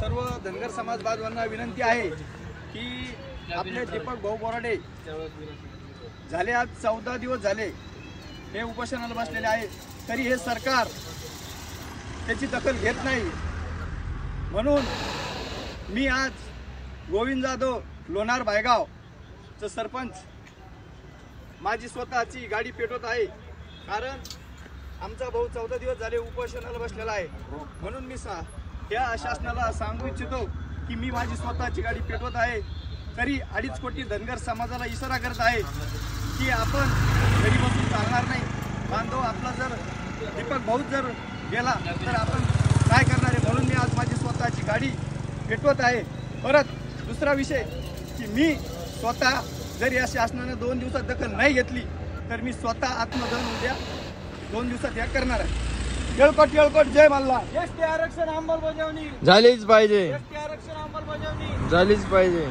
सर्व धनगर समाज बांधवांना विनंती आहे की आपले दीपक भाऊ बोराडे झाले आज 14 दिवस झाले हे उपोषणाला बसलेले आहे, तरी हे सरकार त्याची दखल घेत नाही। म्हणून मी आज गोविंद जाधव लोणार भायगावचं सरपंच माझी स्वतःची गाडी पेटवत आहे, कारण आमचा भाऊ 14 दिवस झाले उपोषणाला बसलेला आहे। म्हणून मी या शासनाला सांगू इच्छितो की मी माझी स्वतःची गाडी पेटवत आहे, तरी 2.5 कोटी धनगर समाजाला इशारा करत आहे की आपण घरी बसून चालणार नाही। बांधव आपला जर दीपक भाऊ जर गेला तर आपण काय करणार आहे, म्हणून मी आज माझी स्वतःची गाडी पेटवत आहे। परत दुसरा विषय की मी स्वतः जर या शासनाने 2 दिवसात दखल नाही घेतली तर मी स्वतः आत्मदहन उद्या 2 दिवसात या करणार आहे। येळकोट जय मल्हार। एसटी आरक्षण अंमलबजावणी झालीच पाहिजे, एसटी आरक्षण अंमलबजावणी झालीच पाहिजे।